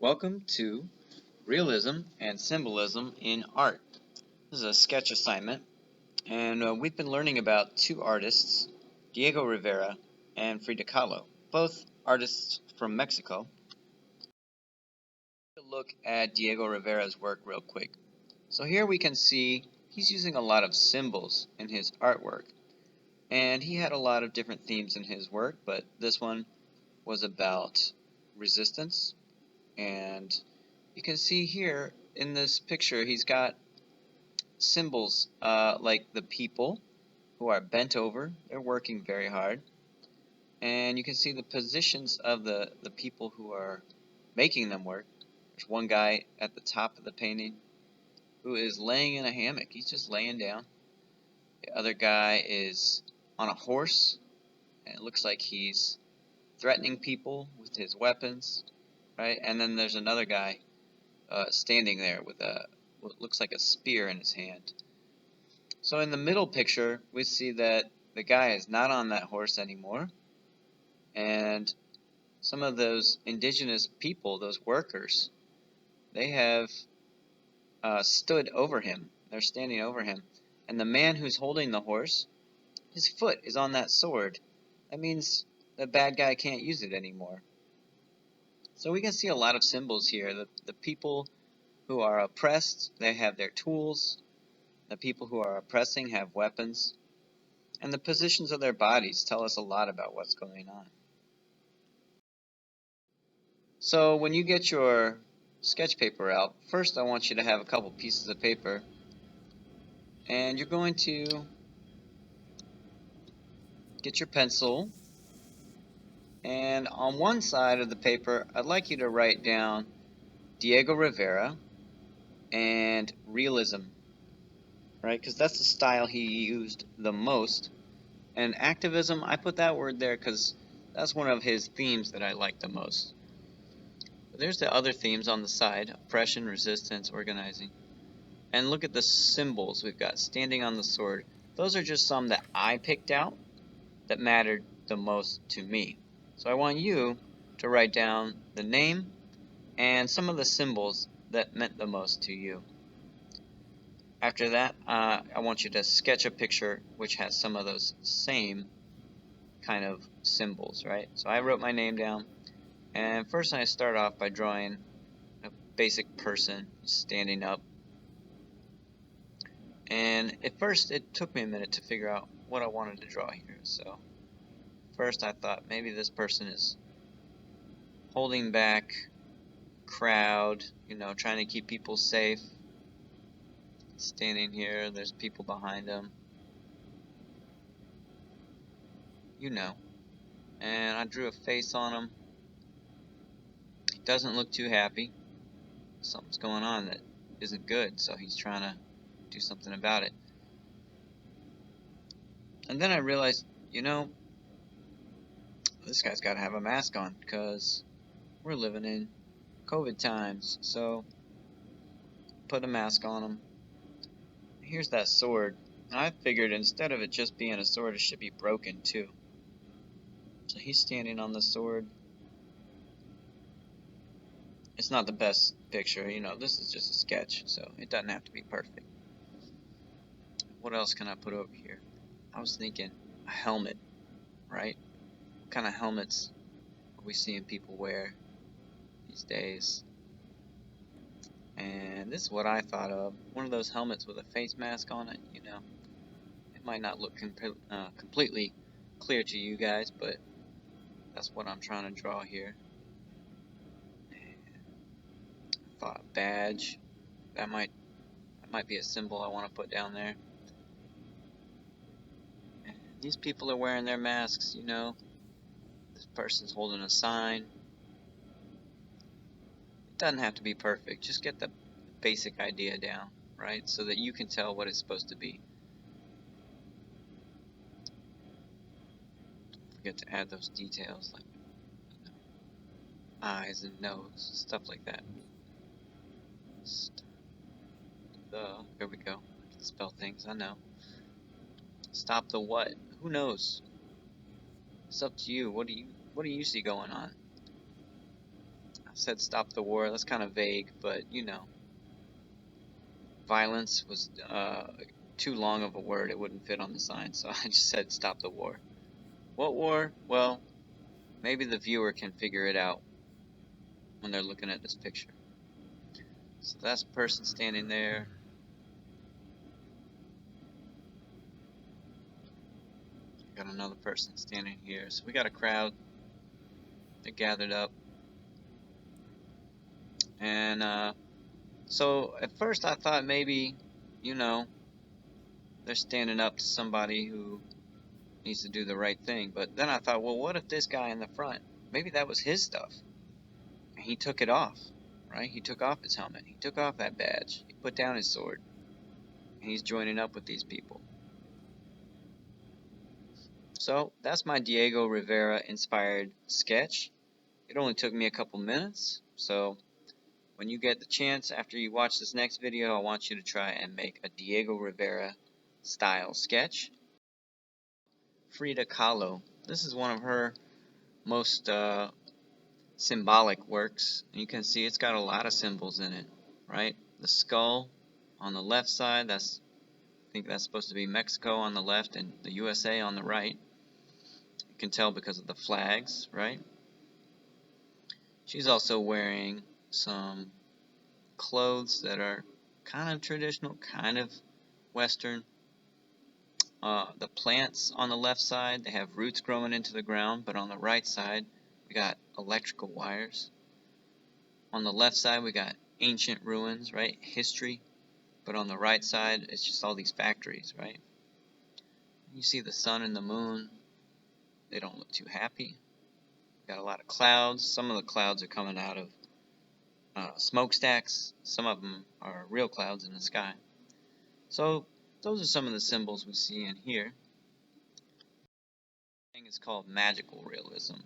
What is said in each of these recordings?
Welcome to Realism and Symbolism in Art. This is a sketch assignment, and we've been learning about two artists, Diego Rivera and Frida Kahlo, both artists from Mexico. Let's look at Diego Rivera's work real quick. So here we can see he's using a lot of symbols in his artwork, and he had a lot of different themes in his work, but this one was about resistance. And you can see here in this picture he's got symbols like the people who are bent over. They're working very hard. And you can see the positions of the people who are making them work. There's one guy at the top of the painting who is laying in a hammock. He's just laying down. The other guy is on a horse, and it looks like he's threatening people with his weapons, right? And then there's another guy standing there with what looks like a spear in his hand. So in the middle picture, we see that the guy is not on that horse anymore, and some of those indigenous people, those workers, they have stood over him. They're standing over him. And the man who's holding the horse, his foot is on that sword. That means the bad guy can't use it anymore. So we can see a lot of symbols here. The people who are oppressed, they have their tools. The people who are oppressing have weapons. And the positions of their bodies tell us a lot about what's going on. So when you get your sketch paper out, first I want you to have a couple pieces of paper, and you're going to get your pencil, and on one side of the paper I'd like you to write down Diego Rivera and Realism, right? Because that's the style he used the most. And activism, I put that word there because that's one of his themes that I like the most. But there's the other themes on the side: oppression, resistance, organizing. And look at the symbols we've got standing on the sword. Those are just some that I picked out that mattered the most to me. So I want you to write down the name and some of the symbols that meant the most to you. After that, I want you to sketch a picture which has some of those same kind of symbols, right? So I wrote my name down, and first I start off by drawing a basic person standing up. And at first it took me a minute to figure out what I wanted to draw here. So first I thought maybe this person is holding back crowd, trying to keep people safe. Standing here, there's people behind him. And I drew a face on him. He doesn't look too happy. Something's going on that isn't good, so he's trying to do something about it. And then I realized, this guy's got to have a mask on because we're living in COVID times. So put a mask on him. Here's that sword. I figured instead of it just being a sword, it should be broken too. So he's standing on the sword. It's not the best picture, this is just a sketch, so it doesn't have to be perfect. What else can I put over here? I was thinking a helmet, right? What kind of helmets are we seeing people wear these days? And this is what I thought of. One of those helmets with a face mask on it, It might not look completely clear to you guys, but that's what I'm trying to draw here. I thought a badge. That might be a symbol I want to put down there. And these people are wearing their masks, This person's holding a sign. It doesn't have to be perfect. Just get the basic idea down, right? So that you can tell what it's supposed to be. Don't forget to add those details like eyes and nose, stuff like that. Here we go. I can spell things, I know. Stop the what? Who knows? It's up to you. What do you see going on? said stop the war. That's kind of vague, but you know, violence was too long of a word. It wouldn't fit on the sign, so I just said stop the war. What war? Well, maybe the viewer can figure it out when they're looking at this picture. So that's a person standing there. Got another person standing here. So we got a crowd that gathered up. And so at first I thought maybe, you know, they're standing up to somebody who needs to do the right thing. But then I thought, well, what if this guy in the front, maybe that was his stuff. And he took it off, right? He took off his helmet. He took off that badge. He put down his sword. And he's joining up with these people. So that's my Diego Rivera inspired sketch. It only took me a couple minutes. So when you get the chance after you watch this next video, I want you to try and make a Diego Rivera style sketch. Frida Kahlo. This is one of her most symbolic works. And you can see it's got a lot of symbols in it, right? The skull on the left side, I think that's supposed to be Mexico on the left and the USA on the right. You can tell because of the flags, right? She's also wearing some clothes that are kind of traditional, kind of Western. The plants on the left side, they have roots growing into the ground, but on the right side, we got electrical wires. On the left side, we got ancient ruins, right? History. But on the right side, it's just all these factories, right? You see the sun and the moon. They don't look too happy. Got a lot of clouds. Some of the clouds are coming out of smokestacks. Some of them are real clouds in the sky. So those are some of the symbols we see in here. The thing is called magical realism.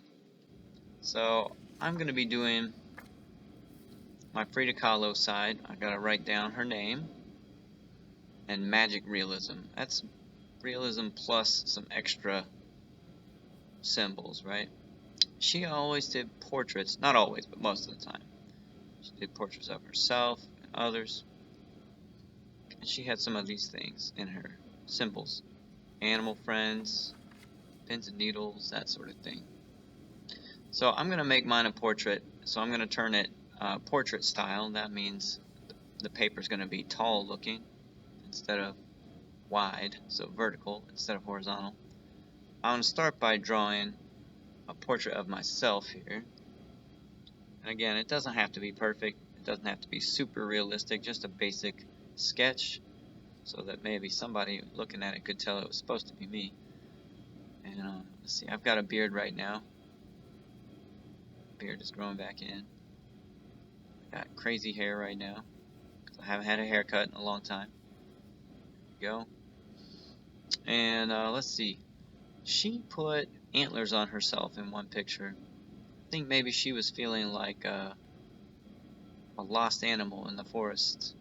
So I'm going to be doing my Frida Kahlo side. I got to write down her name and magic realism. That's realism plus some extra symbols, right? She always did portraits, not always, but most of the time. She did portraits of herself and others. And she had some of these things in her symbols. Animal friends, pins and needles, that sort of thing. So I'm going to make mine a portrait. So I'm going to turn it portrait style. That means the paper is going to be tall looking instead of wide, so vertical instead of horizontal. I'm going to start by drawing a portrait of myself here. And again, it doesn't have to be perfect. It doesn't have to be super realistic, just a basic sketch so that maybe somebody looking at it could tell it was supposed to be me. And let's see, I've got a beard right now. Beard is growing back in. Got crazy hair right now because I haven't had a haircut in a long time. There we go. And let's see. She put antlers on herself in one picture. I think maybe she was feeling like a lost animal in the forest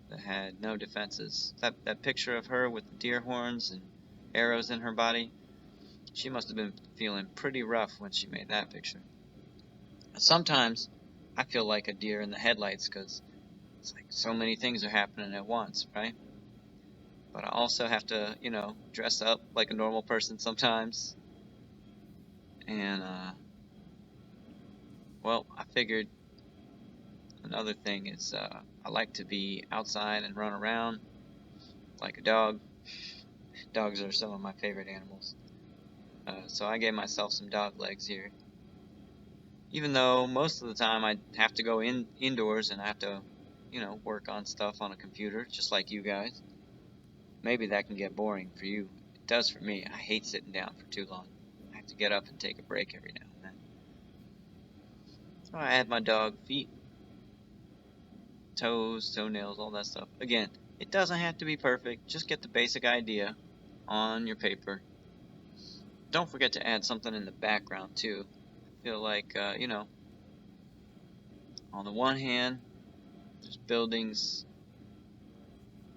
that had no defenses. That picture of her with the deer horns and arrows in her body, she must have been feeling pretty rough when she made that picture. Sometimes I feel like a deer in the headlights because it's like so many things are happening at once, right? But I also have to, you know, dress up like a normal person sometimes. And, well, I figured another thing is I like to be outside and run around like a dog. Dogs are some of my favorite animals. So I gave myself some dog legs here. Even though most of the time I have to go indoors and I have to, you know, work on stuff on a computer, just like you guys. Maybe that can get boring for you. It does for me. I hate sitting down for too long. I have to get up and take a break every now and then. So I add my dog feet, toes, toenails, all that stuff. Again, it doesn't have to be perfect. Just get the basic idea on your paper. Don't forget to add something in the background too. I feel like, you know, on the one hand, there's buildings.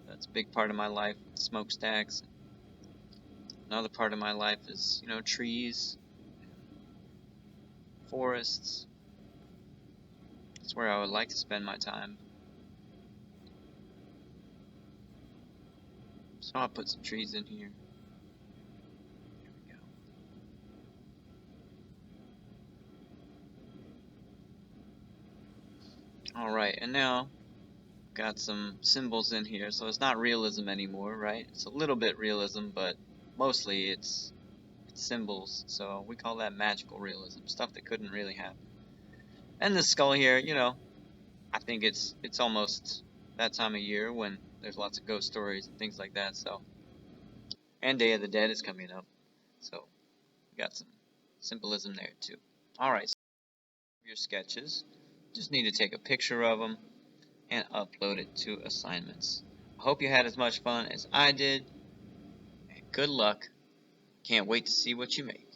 That's a big part of my life, smokestacks. Another part of my life is, you know, trees, forests. That's where I would like to spend my time. So I'll put some trees in here. There we go. Alright, and now got some symbols in here, so it's not realism anymore, right? It's a little bit realism, but mostly it's symbols, so we call that magical realism, stuff that couldn't really happen. And the skull here, you know, I think it's almost that time of year when there's lots of ghost stories and things like that, so. And Day of the Dead is coming up, so we got some symbolism there too. Alright, so your sketches, just need to take a picture of them and upload it to assignments. I hope you had as much fun as I did, and good luck. Can't wait to see what you make.